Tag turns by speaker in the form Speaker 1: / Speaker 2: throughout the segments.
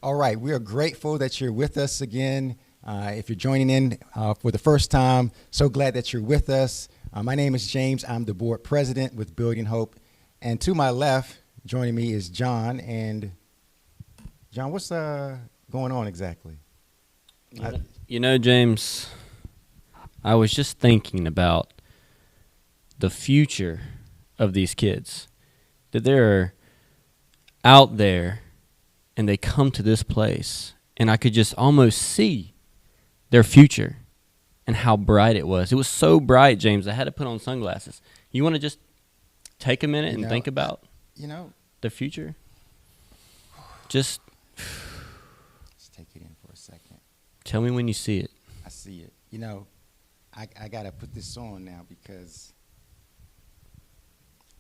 Speaker 1: All right, we are grateful that you're with us again. If you're joining in for the first time, so glad that you're with us. My name is James. I'm the board president with Building Hope. And to my left, joining me is John. And John, what's going on exactly?
Speaker 2: James, I was just thinking about the future of these kids, that they're out there and they come to this place, and I could just almost see their future and how bright it was. It was so bright, James, I had to put on sunglasses. You want to just take a minute and think about the future? Just
Speaker 1: let's take it in for a second.
Speaker 2: Tell me when you see it.
Speaker 1: I see it. I got to put this on now because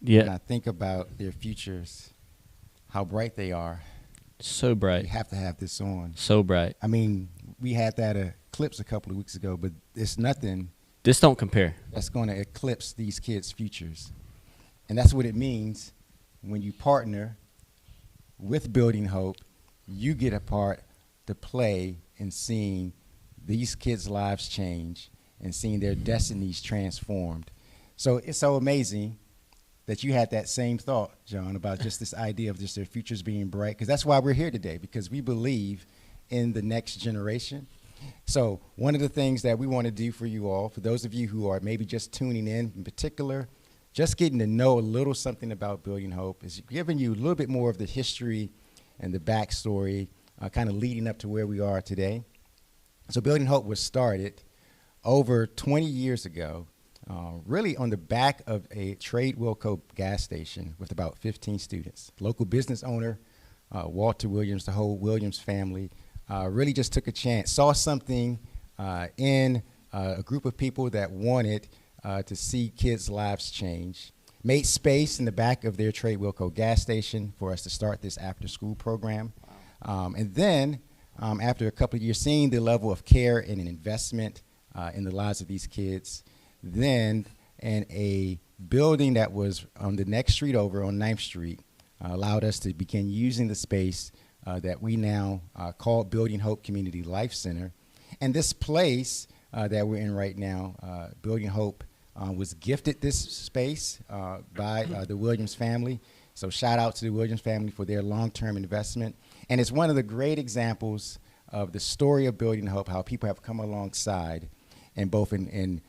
Speaker 1: when I think about their futures, how bright they are.
Speaker 2: So bright.
Speaker 1: We have to have this on.
Speaker 2: So bright.
Speaker 1: I mean, we had that eclipse a couple of weeks ago, but it's nothing.
Speaker 2: This don't compare.
Speaker 1: That's going to eclipse these kids' futures. And that's what it means when you partner with Building Hope. You get a part to play in seeing these kids' lives change and seeing their destinies transformed. So it's so amazing that you had that same thought, John, about just this idea of just their futures being bright, because that's why we're here today, because we believe in the next generation. So one of the things that we want to do for you all, for those of you who are maybe just tuning in particular, just getting to know a little something about Building Hope, is giving you a little bit more of the history and the backstory, kind of leading up to where we are today. So Building Hope was started over 20 years ago, really on the back of a Trade Wilco gas station with about 15 students. Local business owner, Walter Williams, the whole Williams family, really just took a chance, saw something in a group of people that wanted to see kids' lives change, made space in the back of their Trade Wilco gas station for us to start this after-school program. And then, after a couple of years, seeing the level of care and an investment in the lives of these kids, then in a building that was on the next street over on 9th Street, allowed us to begin using the space that we now call Building Hope Community Life Center. And this place that we're in right now, Building Hope, was gifted this space by the Williams family. So shout out to the Williams family for their long-term investment. And it's one of the great examples of the story of Building Hope, how people have come alongside, and both in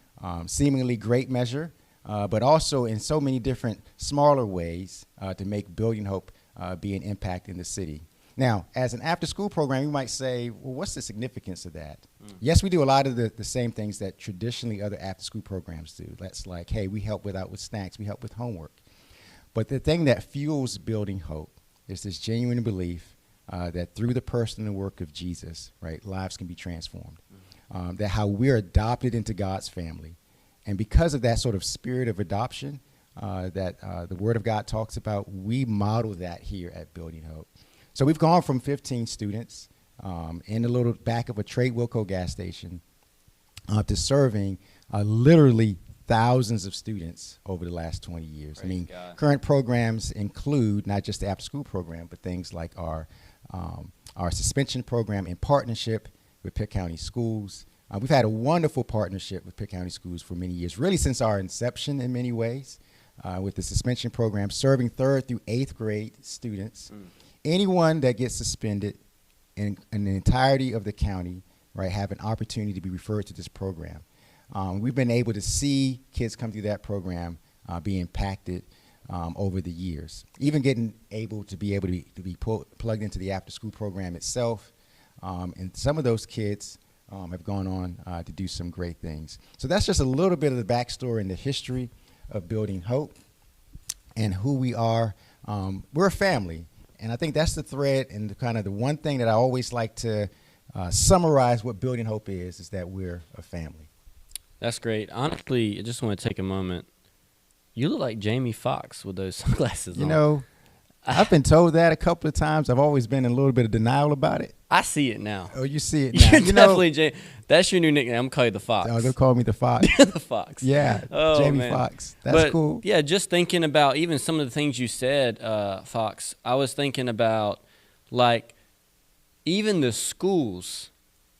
Speaker 1: seemingly great measure, but also in so many different smaller ways to make Building Hope be an impact in the city. Now, as an after-school program, you might say, well, what's the significance of that? Yes, we do a lot of the same things that traditionally other after-school programs do. That's like, hey, we help with snacks, we help with homework. But the thing that fuels Building Hope is this genuine belief that through the person and work of Jesus, right, lives can be transformed. That how we're adopted into God's family. And because of that sort of spirit of adoption that the Word of God talks about, we model that here at Building Hope. So we've gone from 15 students in the little back of a Trade Wilco gas station to serving literally thousands of students over the last 20 years.
Speaker 2: Praise
Speaker 1: I mean,
Speaker 2: God.
Speaker 1: Current programs include not just the after-school program, but things like our suspension program in partnership with Pitt County Schools. We've had a wonderful partnership with Pitt County Schools for many years, really since our inception in many ways, with the suspension program, serving 3rd through 8th grade students. Anyone that gets suspended in the entirety of the county, right, have an opportunity to be referred to this program. We've been able to see kids come through that program be impacted over the years, even getting able to be plugged into the after-school program itself. And some of those kids have gone on to do some great things. So that's just a little bit of the backstory and the history of Building Hope and who we are. We're a family, and I think that's the thread and the one thing that I always like to summarize what Building Hope is that we're a family.
Speaker 2: That's great. Honestly, I just want to take a moment. You look like Jamie Foxx with those sunglasses on.
Speaker 1: You know, I've been told that a couple of times. I've always been in a little bit of denial about it.
Speaker 2: I see it now.
Speaker 1: Oh, you see it now.
Speaker 2: You're definitely Jamie. That's your new nickname. I'm going to call you the Fox.
Speaker 1: Oh, they'll call me the Fox.
Speaker 2: The Fox.
Speaker 1: Yeah, Jamie Foxx. That's cool.
Speaker 2: Yeah, just thinking about even some of the things you said, Fox, I was thinking about, like, even the schools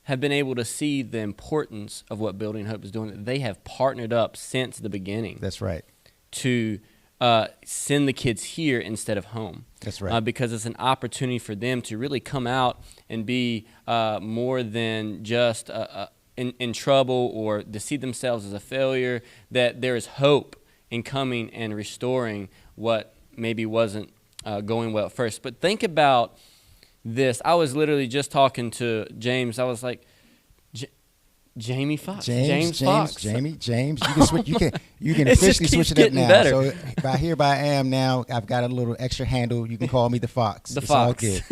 Speaker 2: have been able to see the importance of what Building Hope is doing. They have partnered up since the beginning.
Speaker 1: That's right.
Speaker 2: To send the kids here instead of home.
Speaker 1: That's right.
Speaker 2: Because it's an opportunity for them to really come out and be more than just in trouble or to see themselves as a failure, that there is hope in coming and restoring what maybe wasn't going well at first. But think about this. I was literally just talking to James. I was like, Jamie Foxx. James Fox.
Speaker 1: James. You can switch. You can
Speaker 2: It just
Speaker 1: officially
Speaker 2: keeps
Speaker 1: switch it up
Speaker 2: getting
Speaker 1: now.
Speaker 2: better.
Speaker 1: So hereby I am now. I've got a little extra handle. You can call me the Fox.
Speaker 2: The
Speaker 1: It's
Speaker 2: Fox.
Speaker 1: all good.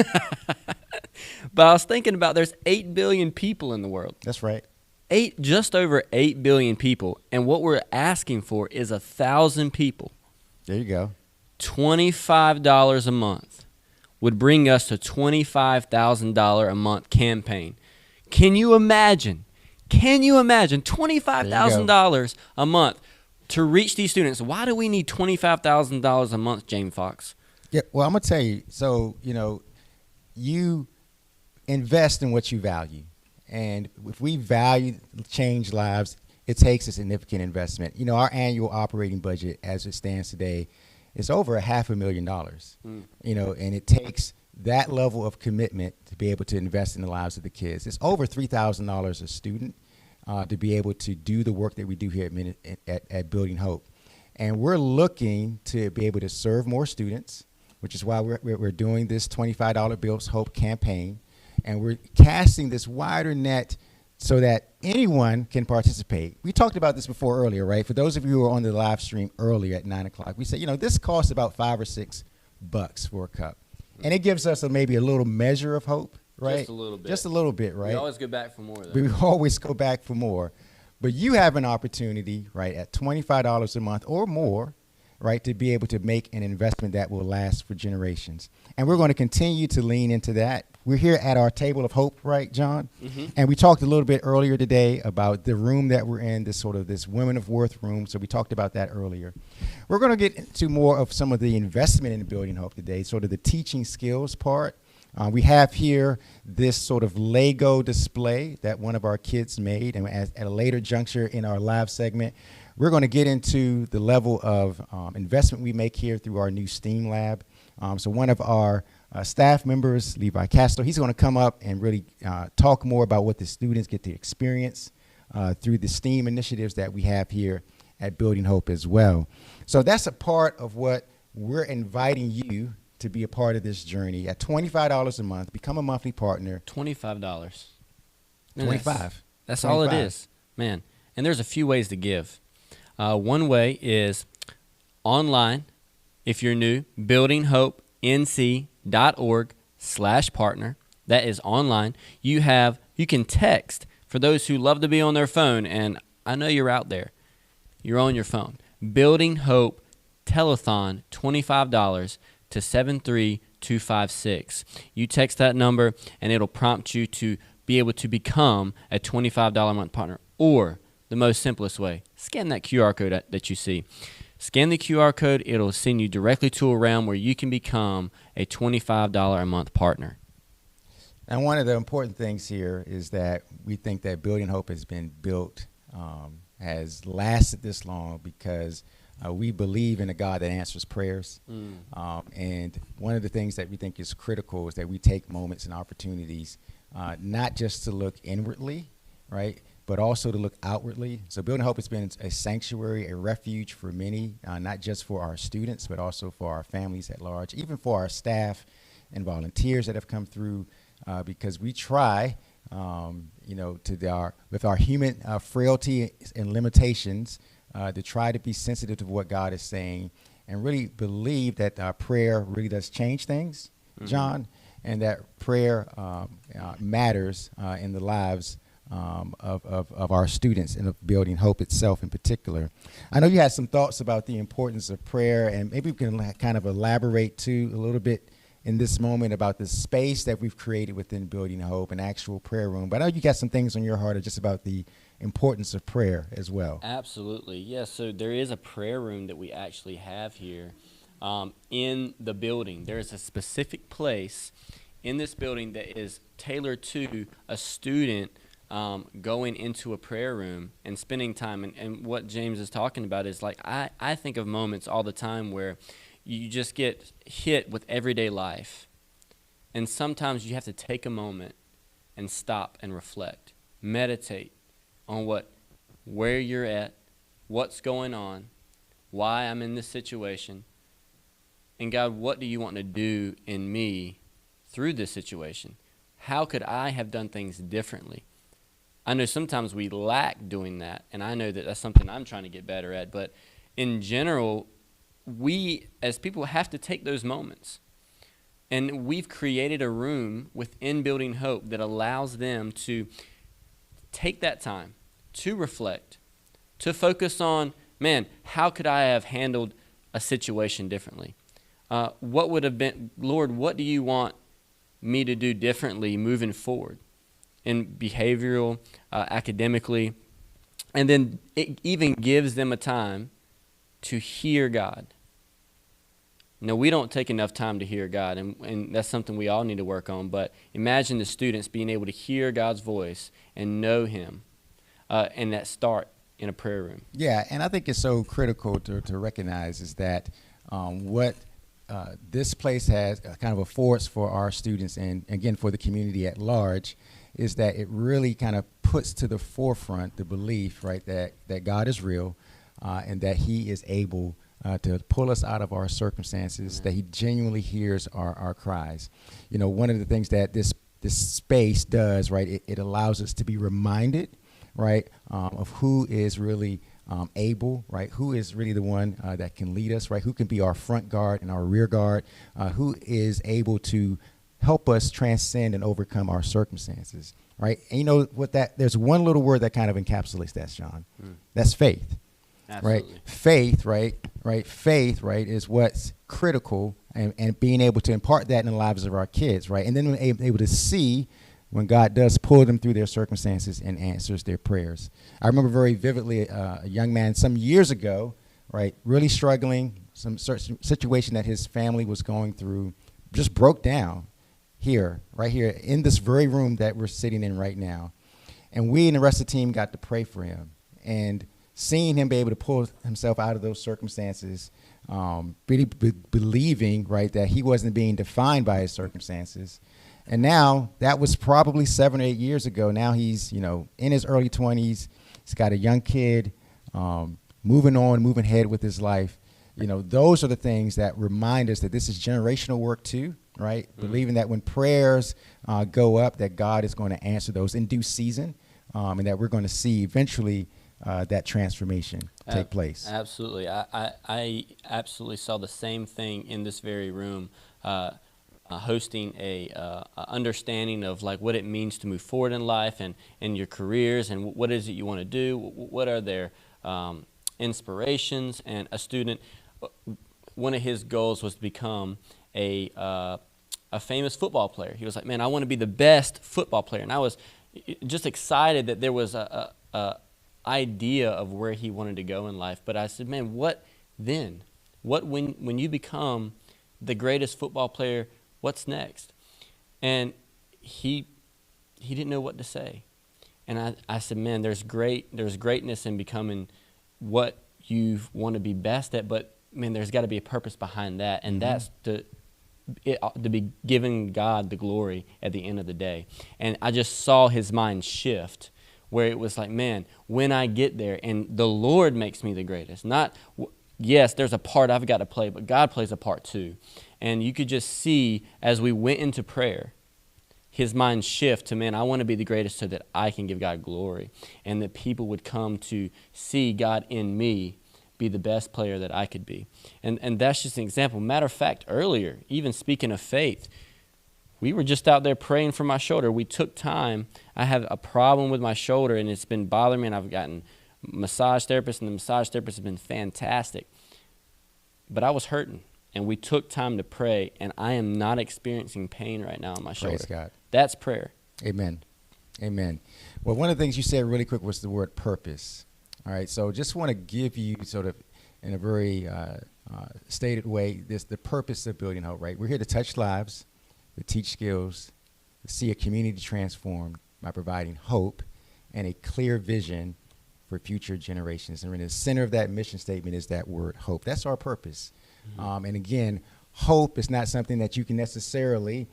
Speaker 2: But I was thinking about there's 8 billion people in the world.
Speaker 1: That's right.
Speaker 2: Just over 8 billion people. And what we're asking for is 1,000 people.
Speaker 1: There you go.
Speaker 2: $25 a month would bring us to $25,000 a month campaign. Can you imagine? $25,000 a month to reach these students? Why do we need $25,000 a month, Jamie Foxx?
Speaker 1: Yeah. Well, I'm gonna tell you. So you invest in what you value, and if we value change lives, it takes a significant investment. Our annual operating budget, as it stands today, is over $500,000. And it takes that level of commitment to be able to invest in the lives of the kids. It's over $3,000 a student to be able to do the work that we do here at Building Hope. And we're looking to be able to serve more students, which is why we're doing this $25 Builds Hope campaign. And we're casting this wider net so that anyone can participate. We talked about this before earlier, right? For those of you who were on the live stream earlier at 9 o'clock, we said, this costs about $5 or $6 for a cup. And it gives us maybe a little measure of hope, right?
Speaker 2: Just a little bit.
Speaker 1: Just a little bit, right?
Speaker 2: We always go back for more, though.
Speaker 1: We always go back for more. But you have an opportunity, right, at $25 a month or more, right, to be able to make an investment that will last for generations. And we're going to continue to lean into that. We're here at our table of hope, right, John? Mm-hmm. And we talked a little bit earlier today about the room that we're in, this Women of Worth room. So we talked about that earlier. We're going to get into more of some of the investment in Building Hope today, sort of the teaching skills part. We have here this sort of Lego display that one of our kids made. And at a later juncture in our live segment, we're going to get into the level of investment we make here through our new STEAM lab. So one of our staff members, Levi Castro, he's going to come up and really talk more about what the students get to experience through the STEAM initiatives that we have here at Building Hope as well. So that's a part of what we're inviting you to be a part of this journey. At $25 a month, become a monthly partner.
Speaker 2: $25. That's
Speaker 1: 25.
Speaker 2: all it is, man. And there's a few ways to give. One way is online. If you're new, buildinghopnc.org/partner. That is online. You can text for those who love to be on their phone, and I know you're out there. You're on your phone. Building Hope Telethon, $25 to 73256. You text that number, and it'll prompt you to be able to become a $25 a month partner. Or the most simplest way, scan that QR code that you see. Scan the QR code. It'll send you directly to a realm where you can become a $25 a month partner.
Speaker 1: And one of the important things here is that we think that Building Hope has been built, has lasted this long because we believe in a God that answers prayers. And one of the things that we think is critical is that we take moments and opportunities not just to look inwardly, right, but also to look outwardly. So Building Hope has been a sanctuary, a refuge for many, not just for our students, but also for our families at large, even for our staff and volunteers that have come through, because we try, with our human frailty and limitations, to try to be sensitive to what God is saying and really believe that prayer really does change things, John, and that prayer matters in the lives of our students and of Building Hope itself in particular. I know you had some thoughts about the importance of prayer, and maybe we can kind of elaborate too a little bit in this moment about the space that we've created within Building Hope, an actual prayer room. But I know you got some things on your heart just about the importance of prayer as well.
Speaker 2: Absolutely. Yes, so there is a prayer room that we actually have here in the building. There is a specific place in this building that is tailored to a student going into a prayer room and spending time. And what James is talking about is like, I think of moments all the time where you just get hit with everyday life. And sometimes you have to take a moment and stop and reflect, meditate on where you're at, what's going on, why I'm in this situation, and God, what do you want to do in me through this situation? How could I have done things differently? I know sometimes we lack doing that, and I know that that's something I'm trying to get better at, but in general, we as people have to take those moments. And we've created a room within Building Hope that allows them to take that time to reflect, to focus on, man, how could I have handled a situation differently? What would have been, Lord, what do you want me to do differently moving forward in behavioral, academically? And then it even gives them a time to hear God. No, we don't take enough time to hear God, and that's something we all need to work on. But imagine the students being able to hear God's voice and know Him, and that start in a prayer room.
Speaker 1: Yeah, and I think it's so critical to recognize is that what this place has kind of affords for our students and, again, for the community at large is that it really kind of puts to the forefront the belief, right, that God is real and that He is able to pull us out of our circumstances, mm-hmm. that He genuinely hears our cries. You know, one of the things that this space does, right, it allows us to be reminded, right, of who is really able, right, who is really the one that can lead us, right, who can be our front guard and our rear guard, who is able to help us transcend and overcome our circumstances, right? And you know what there's one little word that kind of encapsulates that, Sean. That's faith. Absolutely. Right? Faith, right? Faith, right, is what's critical and being able to impart that in the lives of our kids, right? And then able to see when God does pull them through their circumstances and answers their prayers. I remember very vividly a young man some years ago, right, really struggling, some situation that his family was going through, just broke down right here in this very room that we're sitting in right now. And we and the rest of the team got to pray for him. And seeing him be able to pull himself out of those circumstances, really believing, right, that he wasn't being defined by his circumstances. And now, that was probably 7 or 8 years ago. Now he's, in his early 20s. He's got a young kid, moving ahead with his life. Those are the things that remind us that this is generational work too, right? Mm-hmm. Believing that when prayers go up, that God is going to answer those in due season, and that we're going to see eventually that transformation take place.
Speaker 2: Absolutely. I absolutely saw the same thing in this very room, hosting a understanding of like what it means to move forward in life and your careers and what is it you want to do, what are their inspirations. And a student, one of his goals was to become a famous football player. He was like, man, I want to be the best football player. And I was just excited that there was a idea of where he wanted to go in life. But I said, man, what then? What when you become the greatest football player, what's next? And he didn't know what to say. And I said, man, there's greatness in becoming what you want to be best at, but man, there's got to be a purpose behind that, and that's to be giving God the glory at the end of the day. And I just saw his mind shift, where it was like, man, when I get there, and the Lord makes me the greatest. Not, yes, there's a part I've got to play, but God plays a part too. And you could just see as we went into prayer, his mind shift to, man, I want to be the greatest so that I can give God glory, and that people would come to see God in me be the best player that I could be. And that's just an example. Matter of fact, earlier, even speaking of faith, we were just out there praying for my shoulder. We took time. I have a problem with my shoulder, and it's been bothering me, and I've gotten massage therapists, and the massage therapists have been fantastic. But I was hurting, and we took time to pray, and I am not experiencing pain right now in my shoulder.
Speaker 1: Praise God.
Speaker 2: That's prayer.
Speaker 1: Amen. Amen. Well, one of the things you said really quick was the word purpose. All right, so just want to give you sort of in a very stated way the purpose of Building Hope, right? We're here to touch lives. to teach skills, to see a community transformed by providing hope and a clear vision for future generations. And in the center of that mission statement is that word hope. That's our purpose. And again, hope is not something that you can necessarily,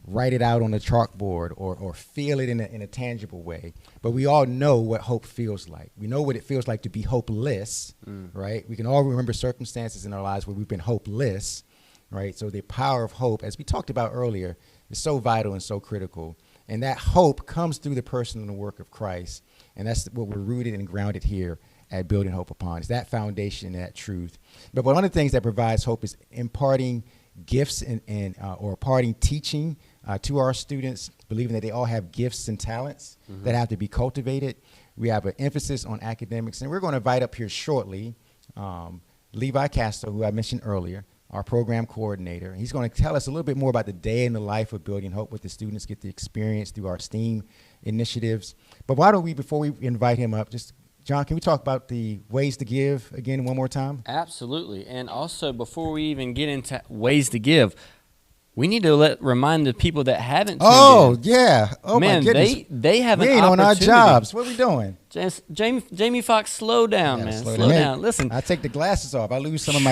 Speaker 1: write it out on a chalkboard or feel it in a tangible way. But we all know what hope feels like. We know what it feels like to be hopeless, right? We can all remember circumstances in our lives where we've been hopeless, right? So the power of hope, as we talked about earlier, is so vital and so critical. And that hope comes through the person and the work of Christ. And that's what we're rooted and grounded here at Building Hope Upon. It's that foundation and that truth. But one of the things that provides hope is imparting gifts or imparting teaching to our students, believing that they all have gifts and talents that have to be cultivated. We have an emphasis on academics. And we're going to invite up here shortly Levi Castro, who I mentioned earlier, our program coordinator. He's going to tell us a little bit more about the day in the life of Building Hope, what the students get to experience through our STEAM initiatives. But why don't we, before we invite him up, just, John, can we talk about the ways to give again one more time?
Speaker 2: Absolutely. And also, before we even get into ways to give, we need to remind the people that haven't tuned in.
Speaker 1: Oh, yeah. Oh,
Speaker 2: man,
Speaker 1: my goodness.
Speaker 2: They have
Speaker 1: we
Speaker 2: an
Speaker 1: ain't
Speaker 2: opportunity.
Speaker 1: on our jobs. What are we doing?
Speaker 2: Just, Jamie Foxx, slow down, man. Slow down. Listen.
Speaker 1: I take the glasses off. I lose some of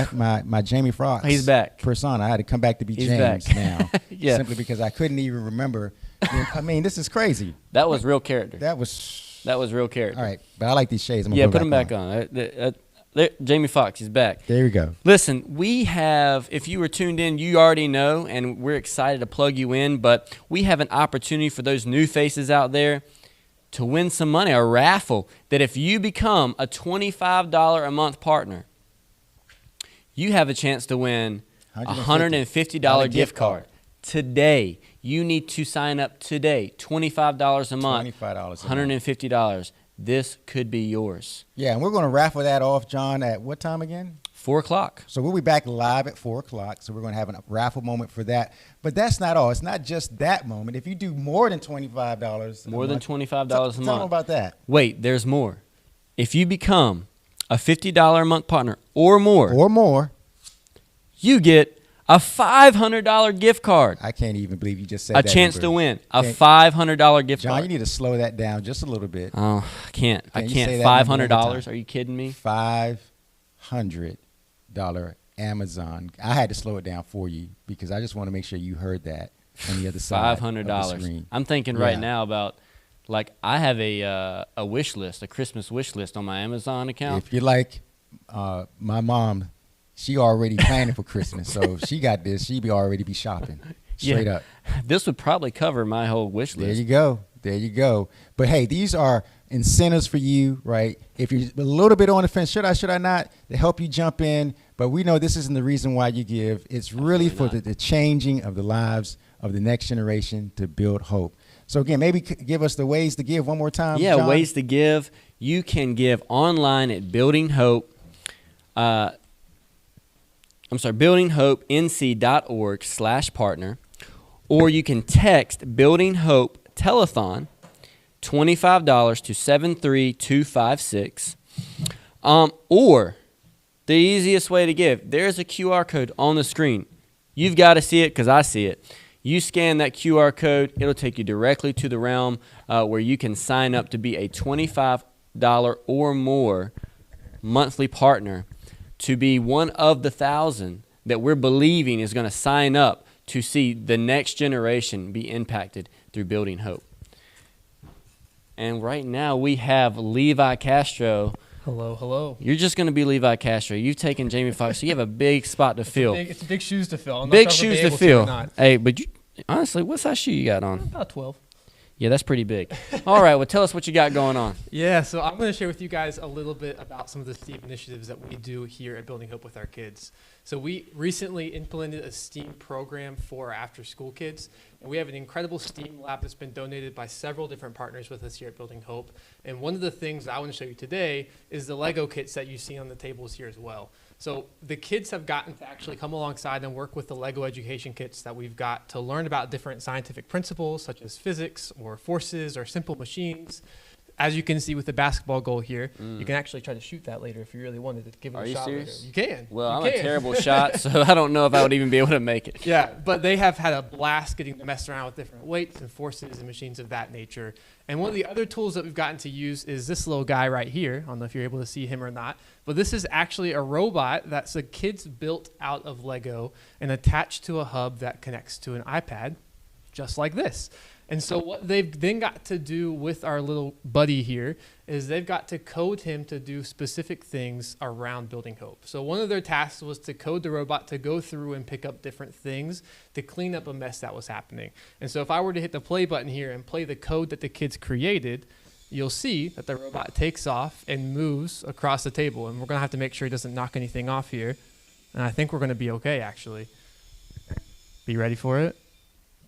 Speaker 1: my Jamie Foxx.
Speaker 2: He's back.
Speaker 1: Persona. I had to come back to be
Speaker 2: He's
Speaker 1: James
Speaker 2: back.
Speaker 1: now.
Speaker 2: Yeah.
Speaker 1: Simply because I couldn't even remember. I mean, this is crazy.
Speaker 2: That was real character.
Speaker 1: That was
Speaker 2: real character.
Speaker 1: All right. But I like these shades. I'm
Speaker 2: Yeah,
Speaker 1: gonna
Speaker 2: put them back on. Jamie Foxx, he's back.
Speaker 1: There we go.
Speaker 2: Listen, we have, if you were tuned in, you already know, and we're excited to plug you in, but we have an opportunity for those new faces out there to win some money, a raffle, that if you become a $25 a month partner, you have a chance to win a $150 gift card. Today, you need to sign up today, $25 a month,
Speaker 1: $25
Speaker 2: $150. This could be yours.
Speaker 1: Yeah, and we're going to raffle that off, John, at what time again?
Speaker 2: 4 o'clock.
Speaker 1: So we'll be back live at 4 o'clock. So we're going to have a raffle moment for that. But that's not all. It's not just that moment. If you do more than $25
Speaker 2: More than $25 a month.
Speaker 1: Tell them about that.
Speaker 2: Wait, there's more. If you become a $50 a month partner or more, you get a $500 gift card.
Speaker 1: I can't even believe you just said that.
Speaker 2: A chance
Speaker 1: number.
Speaker 2: to win a $500 gift
Speaker 1: John,
Speaker 2: card.
Speaker 1: you need to slow that down just a little bit.
Speaker 2: Oh, I can't.
Speaker 1: Can you say that
Speaker 2: $500.
Speaker 1: number one more time?
Speaker 2: Are you kidding me?
Speaker 1: $500 Amazon. I had to slow it down for you because I just want to make sure you heard that on the other side of the screen.
Speaker 2: I'm thinking right now about, like, I have a wish list, a Christmas wish list on my Amazon account.
Speaker 1: If you like, my mom, she already planning for Christmas, so if she got this, she'd already be shopping straight up.
Speaker 2: This would probably cover my whole wish list.
Speaker 1: There you go. But hey, these are incentives for you, right? If you're a little bit on the fence, should I not, to help you jump in. But we know this isn't the reason why you give. It's really for the changing of the lives of the next generation to build hope. So again, maybe give us the ways to give one more time.
Speaker 2: Yeah,
Speaker 1: John?
Speaker 2: Ways to give. You can give online at Building Hope. buildinghopnc.org/partner, or you can text Building Hope Telethon $25 to 73256. Or the easiest way to give, there's a QR code on the screen. You've got to see it because I see it. You scan that QR code, it'll take you directly to the realm where you can sign up to be a $25 or more monthly partner, to be one of the 1,000 that we're believing is going to sign up to see the next generation be impacted through Building Hope. And right now we have Levi Castro.
Speaker 3: Hello.
Speaker 2: You're just going to be Levi Castro. You've taken Jamie Foxx, so you have a big spot to fill.
Speaker 3: It's big shoes to fill. I'm
Speaker 2: Big
Speaker 3: not sure if
Speaker 2: shoes
Speaker 3: I'll be
Speaker 2: to
Speaker 3: able
Speaker 2: fill.
Speaker 3: or not.
Speaker 2: Hey, but you, honestly, what size shoe you got on?
Speaker 3: About 12.
Speaker 2: Yeah, that's pretty big. All right, well, tell us what you got going on.
Speaker 3: Yeah, so I'm going to share with you guys a little bit about some of the STEAM initiatives that we do here at Building Hope with our kids. So we recently implemented a STEAM program for our after-school kids, and we have an incredible STEAM lab that's been donated by several different partners with us here at Building Hope. And one of the things that I want to show you today is the Lego kits that you see on the tables here as well. So the kids have gotten to actually come alongside and work with the Lego education kits that we've got to learn about different scientific principles such as physics or forces or simple machines, as you can see with the basketball goal here, you can actually try to shoot that later if you really wanted to give it
Speaker 2: Are
Speaker 3: a
Speaker 2: you
Speaker 3: shot
Speaker 2: serious?
Speaker 3: later. You can.
Speaker 2: Well,
Speaker 3: You
Speaker 2: I'm a
Speaker 3: can.
Speaker 2: terrible shot, so I don't know if I would even be able to make it.
Speaker 3: Yeah, but they have had a blast getting to mess around with different weights and forces and machines of that nature. And one of the other tools that we've gotten to use is this little guy right here. I don't know if you're able to see him or not, but this is actually a robot that's the kids built out of Lego and attached to a hub that connects to an iPad, just like this. And so what they've then got to do with our little buddy here is they've got to code him to do specific things around building hope. So one of their tasks was to code the robot to go through and pick up different things to clean up a mess that was happening. And so if I were to hit the play button here and play the code that the kids created, you'll see that the robot takes off and moves across the table. And we're going to have to make sure he doesn't knock anything off here. And I think we're going to be okay, actually. Be ready for it?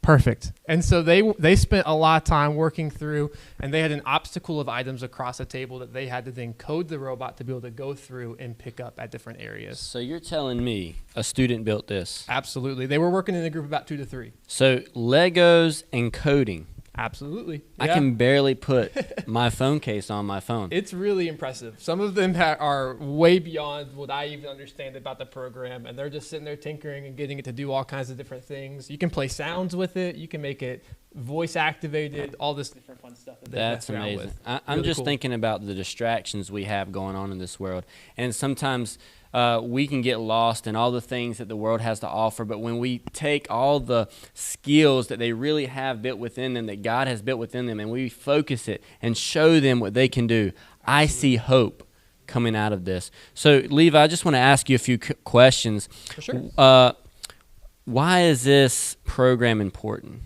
Speaker 3: Perfect. And so they spent a lot of time working through, and they had an obstacle of items across a table that they had to then code the robot to be able to go through and pick up at different areas.
Speaker 2: So you're telling me a student built this?
Speaker 3: Absolutely. They were working in a group of about 2 to 3.
Speaker 2: So Legos and coding.
Speaker 3: Absolutely.
Speaker 2: I
Speaker 3: Yeah.
Speaker 2: can barely put my phone case on my phone.
Speaker 3: It's really impressive. Some of them are way beyond what I even understand about the program, and they're just sitting there tinkering and getting it to do all kinds of different things. You can play sounds with it. You can make it voice activated, all this different fun stuff that they
Speaker 2: That's
Speaker 3: mess around
Speaker 2: amazing.
Speaker 3: with.
Speaker 2: I'm
Speaker 3: Really
Speaker 2: just
Speaker 3: cool.
Speaker 2: thinking about the distractions we have going on in this world. And sometimes we can get lost in all the things that the world has to offer. But when we take all the skills that they really have built within them, that God has built within them, and we focus it and show them what they can do, I see hope coming out of this. So, Levi, I just want to ask you a few questions.
Speaker 3: For sure.
Speaker 2: Why is this program important?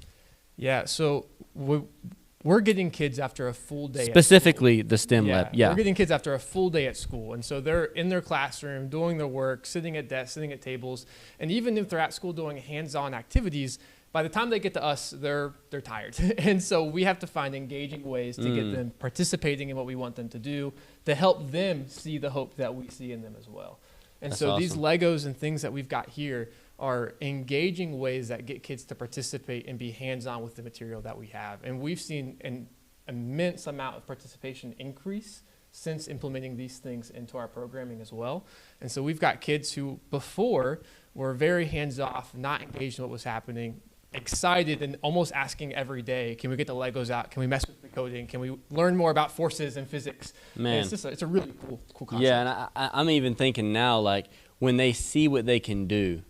Speaker 3: Yeah, so we're getting kids after a full day.
Speaker 2: Specifically, the STEM lab. Yeah.
Speaker 3: We're getting kids after a full day at school. And so they're in their classroom doing their work, sitting at desks, sitting at tables. And even if they're at school doing hands-on activities, by the time they get to us, they're tired. And so we have to find engaging ways to get them participating in what we want them to do, to help them see the hope that we see in them as well. And
Speaker 2: That's
Speaker 3: so these
Speaker 2: awesome.
Speaker 3: Legos and things that we've got here are engaging ways that get kids to participate and be hands-on with the material that we have. And we've seen an immense amount of participation increase since implementing these things into our programming as well. And so we've got kids who before were very hands-off, not engaged in what was happening, excited and almost asking every day, can we get the Legos out? Can we mess with the coding? Can we learn more about forces and physics?
Speaker 2: Man.
Speaker 3: And it's a really cool concept.
Speaker 2: Yeah, and I'm even thinking now, like, when they see what they can do,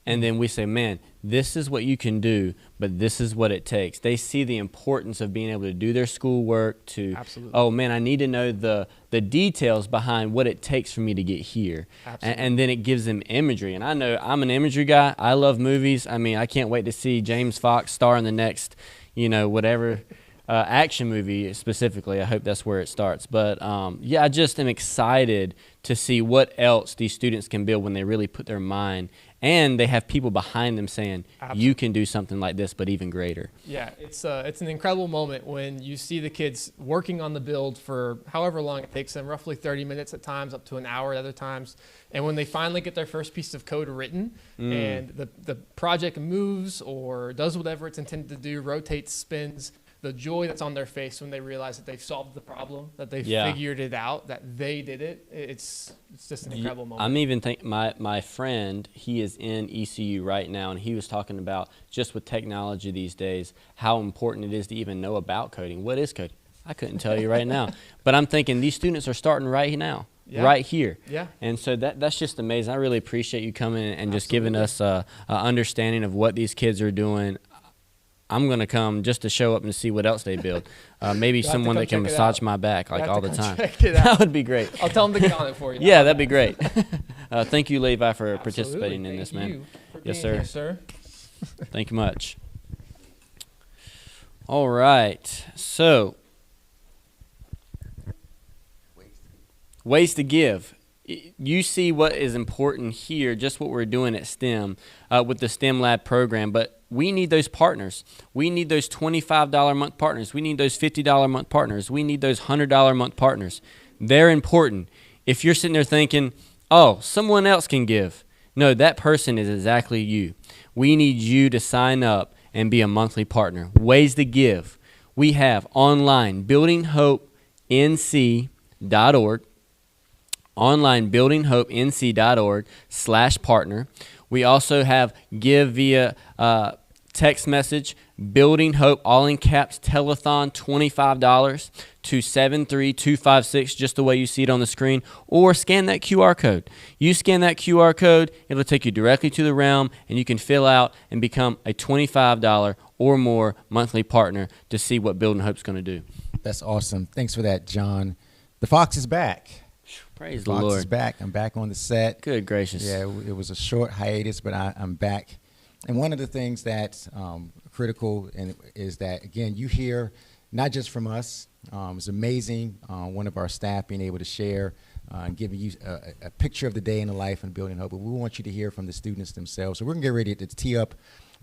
Speaker 2: and then we say, man, this is what you can do, but this is what it takes. They see the importance of being able to do their schoolwork to,
Speaker 3: Absolutely.
Speaker 2: oh, man, I need to know the details behind what it takes for me to get here.
Speaker 3: Absolutely.
Speaker 2: And then it gives them imagery. And I know I'm an imagery guy. I love movies. I mean, I can't wait to see James Fox star in the next, whatever action movie specifically. I hope that's where it starts. But, yeah, I just am excited to see what else these students can build when they really put their mind, and they have people behind them saying,
Speaker 3: Absolutely.
Speaker 2: you can do something like this, but even greater.
Speaker 3: Yeah, it's an incredible moment when you see the kids working on the build for however long it takes them, roughly 30 minutes at times, up to an hour at other times. And when they finally get their first piece of code written and the project moves or does whatever it's intended to do, rotates, spins, the joy that's on their face when they realize that they've solved the problem, that they've figured it out, that they did it, it's just an incredible moment.
Speaker 2: I'm even thinking, my friend, he is in ECU right now, and he was talking about just with technology these days, how important it is to even know about coding. What is coding? I couldn't tell you right now. But I'm thinking these students are starting right now, right here.
Speaker 3: Yeah.
Speaker 2: And so that's just amazing. I really appreciate you coming and just giving us a understanding of what these kids are doing. I'm going to come just to show up and see what else they build. Maybe
Speaker 3: You'll have to
Speaker 2: someone
Speaker 3: come
Speaker 2: that can
Speaker 3: check it
Speaker 2: massage
Speaker 3: out.
Speaker 2: my back
Speaker 3: You'll
Speaker 2: like
Speaker 3: have
Speaker 2: all
Speaker 3: to
Speaker 2: the
Speaker 3: come
Speaker 2: time.
Speaker 3: check it out.
Speaker 2: That would be great.
Speaker 3: I'll tell them to get on it for you.
Speaker 2: Yeah, that'd be great. Thank you, Levi, for participating in
Speaker 3: Absolutely.
Speaker 2: this,
Speaker 3: Thank
Speaker 2: man.
Speaker 3: you for
Speaker 2: Yes,
Speaker 3: being
Speaker 2: sir.
Speaker 3: here, sir.
Speaker 2: Thank you much. All right. So, ways to give. You see what is important here, just what we're doing at STEM with the STEM Lab program, but we need those partners. We need those $25 a month partners. We need those $50 a month partners. We need those $100 a month partners. They're important. If you're sitting there thinking, oh, someone else can give. No, that person is exactly you. We need you to sign up and be a monthly partner. Ways to give. We have online, Building Hope buildinghopenc.org. Online buildinghopenc.org/partner. We also have give via text message, Building Hope, all in caps, Telethon, $25 to 73256, just the way you see it on the screen, or scan that QR code. You scan that QR code, it'll take you directly to the realm, and you can fill out and become a $25 or more monthly partner to see what Building Hope's going to do.
Speaker 1: That's awesome. Thanks for that, John. The Fox is back.
Speaker 2: Praise
Speaker 1: the
Speaker 2: the
Speaker 1: Fox
Speaker 2: Lord.
Speaker 1: is back. I'm back on the set.
Speaker 2: Good gracious.
Speaker 1: Yeah, it was a short hiatus, but I'm back. And one of the things that's critical is that, again, you hear not just from us. It's amazing, one of our staff being able to share and giving you a picture of the day in the life and Building Hope. But we want you to hear from the students themselves. So we're going to get ready to tee up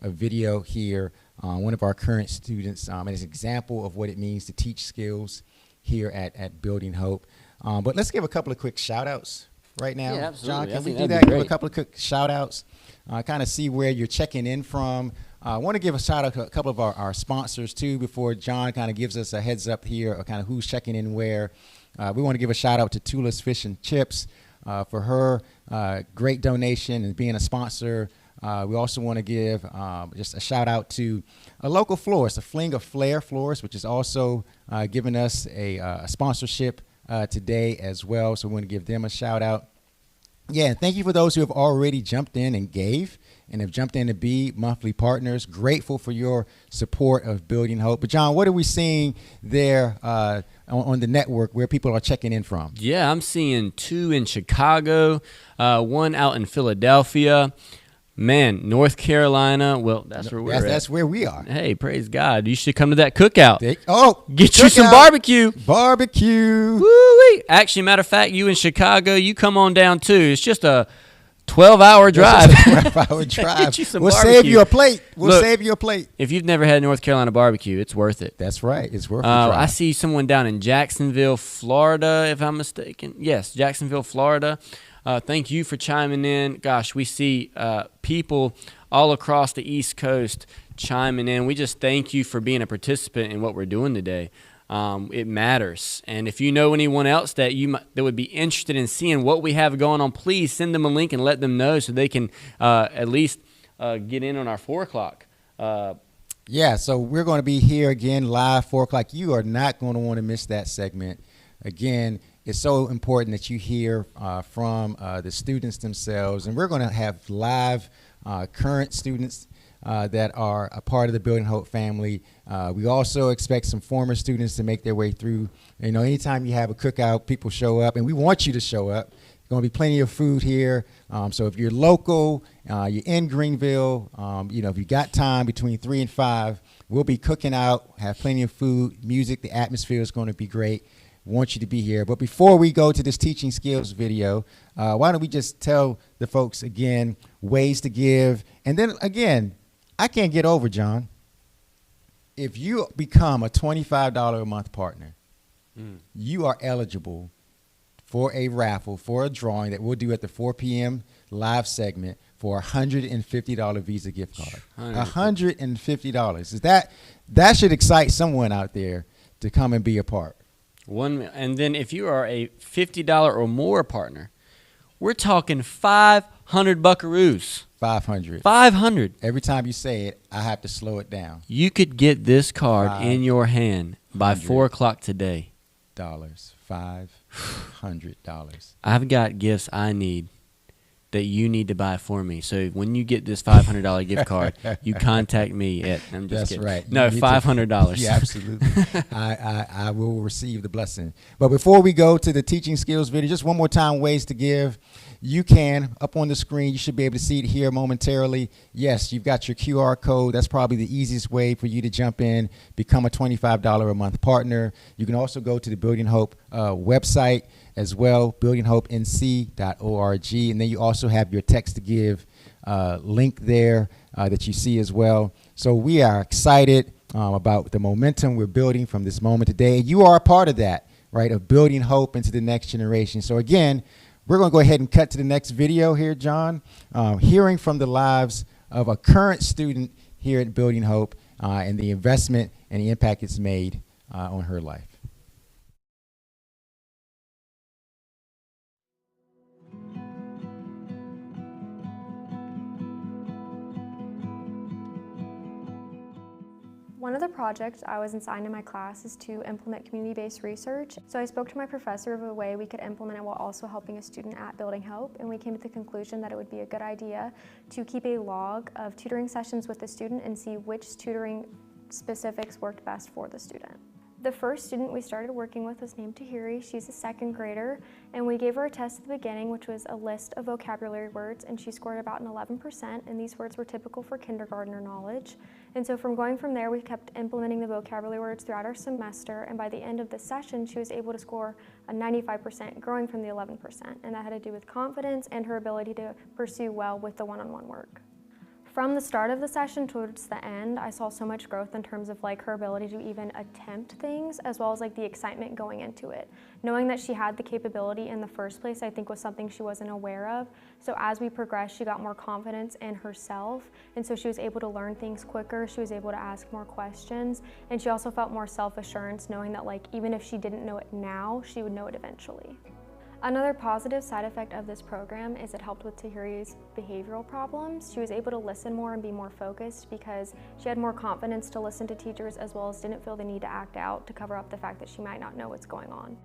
Speaker 1: a video here. One of our current students, and it's an example of what it means to teach skills here at Building Hope. But let's give a couple of quick shout-outs right now.
Speaker 2: Yeah, absolutely.
Speaker 1: John,
Speaker 2: I
Speaker 1: can we
Speaker 2: think
Speaker 1: do
Speaker 2: that'd be
Speaker 1: that? Give a
Speaker 2: great.
Speaker 1: couple of quick shout-outs. Kind of see where you're checking in from. I want to give a shout out to a couple of our sponsors too before John kind of gives us a heads up here of kind of who's checking in where. We want to give a shout out to Tula's Fish and Chips for her great donation and being a sponsor. We also want to give just a shout out to a local florist, a Fling of Flair Florist, which is also giving us a sponsorship today as well. So we want to give them a shout out. Yeah, and thank you for those who have already jumped in and gave and have jumped in to be monthly partners. Grateful for your support of Building Hope. But John, what are we seeing there on the network where people are checking in from?
Speaker 2: Yeah, I'm seeing 2 in Chicago, 1 out in Philadelphia. Man, North Carolina, well, that's where we're at.
Speaker 1: That's where we are.
Speaker 2: Hey, praise God. You should come to that cookout. Get you some
Speaker 1: cookout.
Speaker 2: barbecue.
Speaker 1: Barbecue.
Speaker 2: Woo-wee. Actually, matter of fact, you in Chicago, you come on down too. It's just a 12-hour drive.
Speaker 1: It's just a 12-hour drive.
Speaker 2: Get you some
Speaker 1: We'll
Speaker 2: barbecue.
Speaker 1: save you a plate.
Speaker 2: Look,
Speaker 1: save you a plate.
Speaker 2: If you've never had North Carolina barbecue, it's worth it.
Speaker 1: That's right. It's worth the drive.
Speaker 2: I see someone down in Jacksonville, Florida, if I'm mistaken. Yes, Jacksonville, Florida. Thank you for chiming in. Gosh, we see people all across the East Coast chiming in. We just thank you for being a participant in what we're doing today. It matters. And if you know anyone else that that would be interested in seeing what we have going on, please send them a link and let them know so they can at least get in on our 4 o'clock.
Speaker 1: Yeah, so we're going to be here again live 4 o'clock. You are not going to want to miss that segment. Again, it's so important that you hear from the students themselves. And we're going to have live current students that are a part of the Building Hope family. We also expect some former students to make their way through. You know, anytime you have a cookout, people show up, and we want you to show up. There's going to be plenty of food here. So if you're local, you're in Greenville, if you got time between 3 and 5, we'll be cooking out, have plenty of food, music. The atmosphere is going to be great. Want you to be here. But before we go to this teaching skills video, why don't we just tell the folks again ways to give. And then again, I can't get over, John, if you become a $25 a month partner, you are eligible for a raffle, for a drawing that we'll do at the 4 p.m. live segment for a $150 Visa gift card. $150. That should excite someone out there to come and be a part.
Speaker 2: And then if you are a $50 or more partner, we're talking 500 buckaroos.
Speaker 1: 500.
Speaker 2: 500.
Speaker 1: Every time you say it, I have to slow it down.
Speaker 2: You could get this card in your hand by 4 o'clock today.
Speaker 1: $500.
Speaker 2: I've got gifts I need that you need to buy for me. So when you get this $500 gift card, you contact me at. I'm just
Speaker 1: That's
Speaker 2: kidding.
Speaker 1: right.
Speaker 2: No, $500.
Speaker 1: Yeah, absolutely. I will receive the blessing. But before we go to the teaching skills video, just one more time, ways to give. You can, up on the screen, you should be able to see it here momentarily. Yes, you've got your QR code. That's probably the easiest way for you to jump in, become a $25 a month partner. You can also go to the Building Hope website as well, buildinghopenc.org. And then you also have your text to give link there that you see as well. So we are excited about the momentum we're building from this moment today. You are a part of that, right, of building hope into the next generation. So again, we're going to go ahead and cut to the next video here, John, hearing from the lives of a current student here at Building Hope and the investment and the impact it's made on her life.
Speaker 4: One of the projects I was assigned in my class is to implement community-based research. So I spoke to my professor of a way we could implement it while also helping a student at Building Hope, and we came to the conclusion that it would be a good idea to keep a log of tutoring sessions with the student and see which tutoring specifics worked best for the student. The first student we started working with was named Tahiri. She's a second grader, and we gave her a test at the beginning, which was a list of vocabulary words, and she scored about an 11%, and these words were typical for kindergartner knowledge. And so from there, we kept implementing the vocabulary words throughout our semester, and by the end of the session, she was able to score a 95%, growing from the 11%, and that had to do with confidence and her ability to pursue well with the one-on-one work. From the start of the session towards the end, I saw so much growth in terms of like her ability to even attempt things, as well as like the excitement going into it. Knowing that she had the capability in the first place, I think was something she wasn't aware of. So as we progressed, she got more confidence in herself, and so she was able to learn things quicker, she was able to ask more questions, and she also felt more self-assurance knowing that like even if she didn't know it now, she would know it eventually. Another positive side effect of this program is it helped with Tahiri's behavioral problems. She was able to listen more and be more focused because she had more confidence to listen to teachers, as well as didn't feel the need to act out to cover up the fact that she might not know what's going on.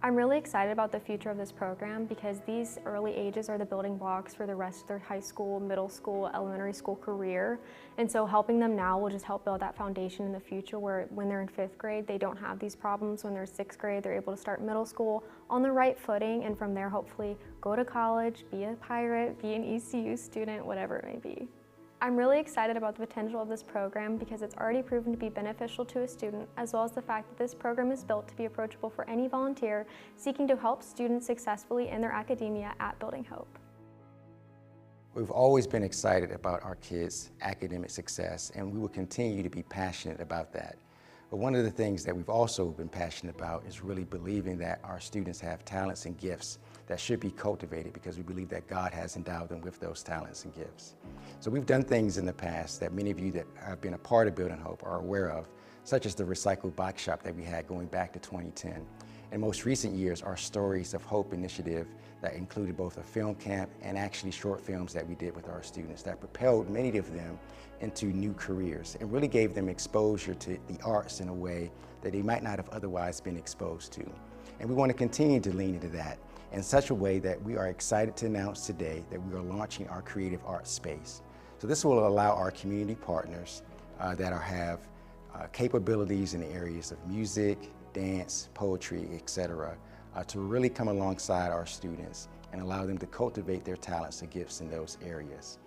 Speaker 4: I'm really excited about the future of this program because these early ages are the building blocks for the rest of their high school, middle school, elementary school career. And so helping them now will just help build that foundation in the future where when they're in 5th grade, they don't have these problems. When they're 6th grade, they're able to start middle school on the right footing, and from there hopefully go to college, be a pirate, be an ECU student, whatever it may be. I'm really excited about the potential of this program because it's already proven to be beneficial to a student, as well as the fact that this program is built to be approachable for any volunteer seeking to help students successfully in their academia at Building Hope.
Speaker 1: We've always been excited about our kids' academic success, and we will continue to be passionate about that. But one of the things that we've also been passionate about is really believing that our students have talents and gifts that should be cultivated because we believe that God has endowed them with those talents and gifts. So we've done things in the past that many of you that have been a part of Building Hope are aware of, such as the recycled bike shop that we had going back to 2010. In most recent years, our Stories of Hope initiative that included both a film camp and actually short films that we did with our students that propelled many of them into new careers and really gave them exposure to the arts in a way that they might not have otherwise been exposed to. And we want to continue to lean into that in such a way that we are excited to announce today that we are launching our creative arts space. So this will allow our community partners that have capabilities in the areas of music, dance, poetry, etc., to really come alongside our students and allow them to cultivate their talents and gifts in those areas.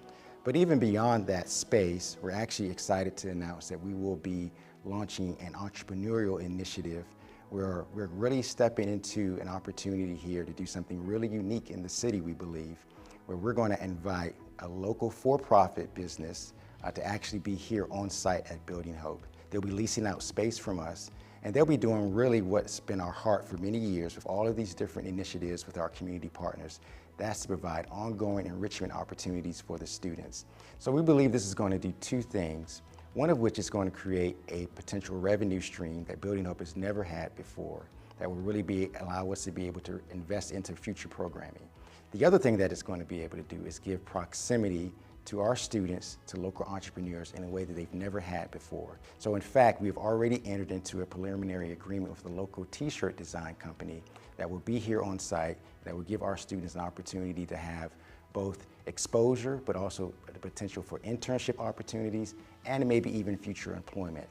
Speaker 1: But even beyond that space, we're actually excited to announce that we will be launching an entrepreneurial initiative where we're really stepping into an opportunity here to do something really unique in the city, we believe, where we're going to invite a local for-profit business to actually be here on site at Building Hope. They'll be leasing out space from us, and they'll be doing really what's been our heart for many years with all of these different initiatives with our community partners. That's to provide ongoing enrichment opportunities for the students. So we believe this is going to do two things, one of which is going to create a potential revenue stream that Building Hope has never had before, that will really allow us to be able to invest into future programming. The other thing that it's going to be able to do is give proximity to our students, to local entrepreneurs in a way that they've never had before. So in fact, we've already entered into a preliminary agreement with a local t-shirt design company that will be here on site, that will give our students an opportunity to have both exposure, but also the potential for internship opportunities and maybe even future employment.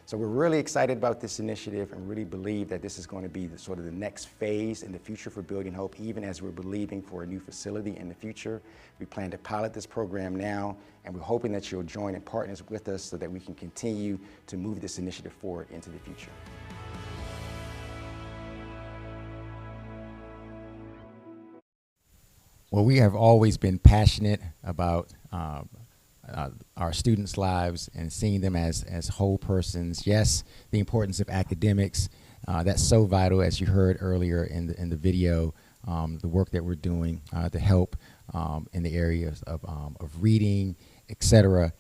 Speaker 1: So we're really excited about this initiative and really believe that this is going to be sort of the next phase in the future for Building Hope, even as we're believing for a new facility in the future. We plan to pilot this program now, and we're hoping that you'll join and partner with us so that we can continue to move this initiative forward into the future. Well, we have always been passionate about our students' lives and seeing them as whole persons. Yes, the importance of academics, that's so vital, as you heard earlier in the video, the work that we're doing to help in the areas of reading, etc.,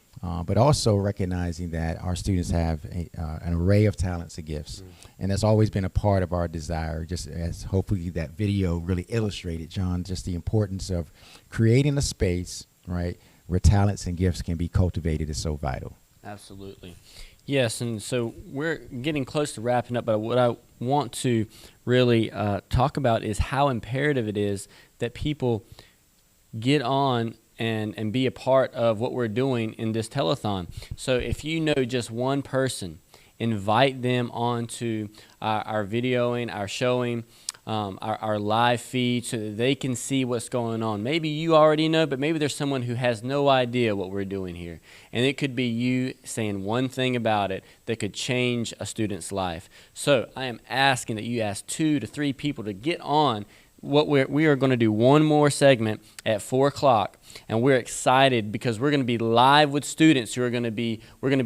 Speaker 1: but also recognizing that our students have an array of talents and gifts. And that's always been a part of our desire, just as hopefully that video really illustrated, John, just the importance of creating a space, right, where talents and gifts can be cultivated is so vital.
Speaker 2: Absolutely. Yes, and so we're getting close to wrapping up, but what I want to really talk about is how imperative it is that people get on and be a part of what we're doing in this telethon. So if you know just one person, invite them onto our videoing, our showing, our live feed, so that they can see what's going on. Maybe you already know, but maybe there's someone who has no idea what we're doing here. And it could be you saying one thing about it that could change a student's life. So I am asking that you ask 2 to 3 people to get on. We are going to do one more segment at 4 o'clock, and we're excited because we're going to be live with students who we're going to be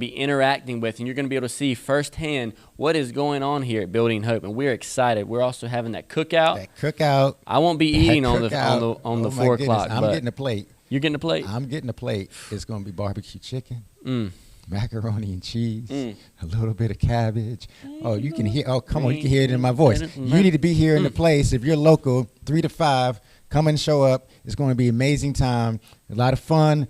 Speaker 2: interacting with, and you're going to be able to see firsthand what is going on here at Building Hope, and we're excited. We're also having that cookout. I won't be eating on the 4 o'clock.
Speaker 1: I'm getting a plate.
Speaker 2: You're getting a plate?
Speaker 1: I'm getting a plate. It's going to be barbecue chicken. Macaroni and cheese, a little bit of cabbage. Oh, you can hear. Oh, come on, you can hear it in my voice. You need to be here in the place. If you're local, 3 to 5, come and show up. It's going to be an amazing time, a lot of fun.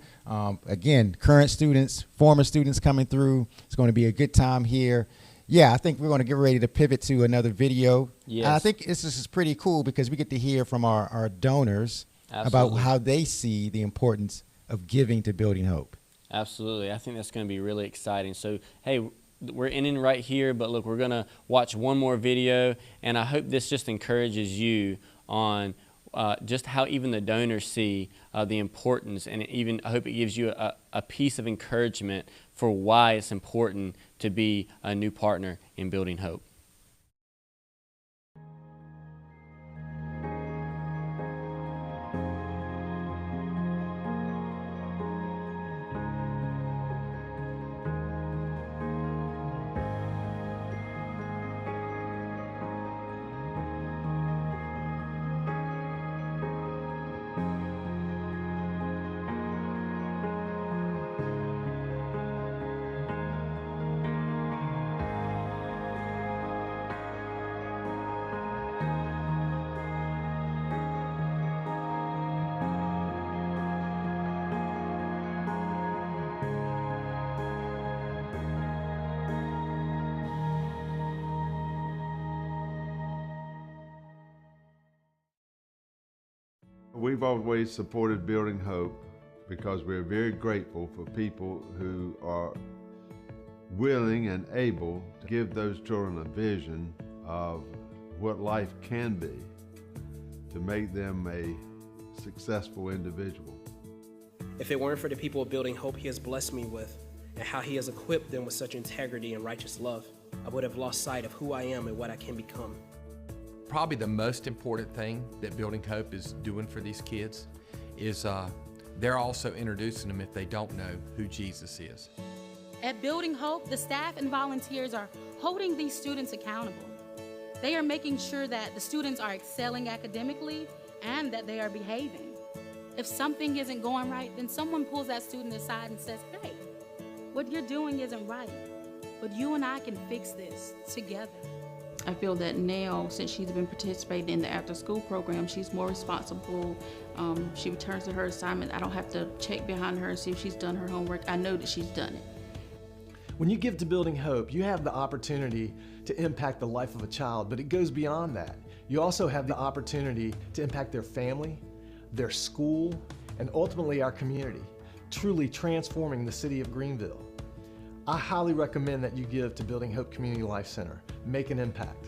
Speaker 1: Again, current students, former students coming through. It's going to be a good time here. Yeah, I think we're going to get ready to pivot to another video.
Speaker 2: Yes.
Speaker 1: And I think this is pretty cool because we get to hear from our donors about how they see the importance of giving to Building Hope.
Speaker 2: Absolutely. I think that's going to be really exciting. So, hey, we're ending right here, but look, we're going to watch one more video, and I hope this just encourages you on just how even the donors see the importance, and even I hope it gives you a piece of encouragement for why it's important to be a new partner in Building Hope.
Speaker 5: We've always supported Building Hope because we're very grateful for people who are willing and able to give those children a vision of what life can be, to make them a successful individual.
Speaker 6: If it weren't for the people of Building Hope He has blessed me with, and how He has equipped them with such integrity and righteous love, I would have lost sight of who I am and what I can become.
Speaker 7: Probably the most important thing that Building Hope is doing for these kids is they're also introducing them, if they don't know, who Jesus is.
Speaker 8: At Building Hope, the staff and volunteers are holding these students accountable. They are making sure that the students are excelling academically and that they are behaving. If something isn't going right, then someone pulls that student aside and says, "Hey, what you're doing isn't right, but you and I can fix this together."
Speaker 9: I feel that now, since she's been participating in the after-school program, she's more responsible. She returns to her assignment. I don't have to check behind her and see if she's done her homework. I know that she's done it.
Speaker 10: When you give to Building Hope, you have the opportunity to impact the life of a child, but it goes beyond that. You also have the opportunity to impact their family, their school, and ultimately our community, truly transforming the city of Greenville. I highly recommend that you give to Building Hope Community Life Center. Make an impact.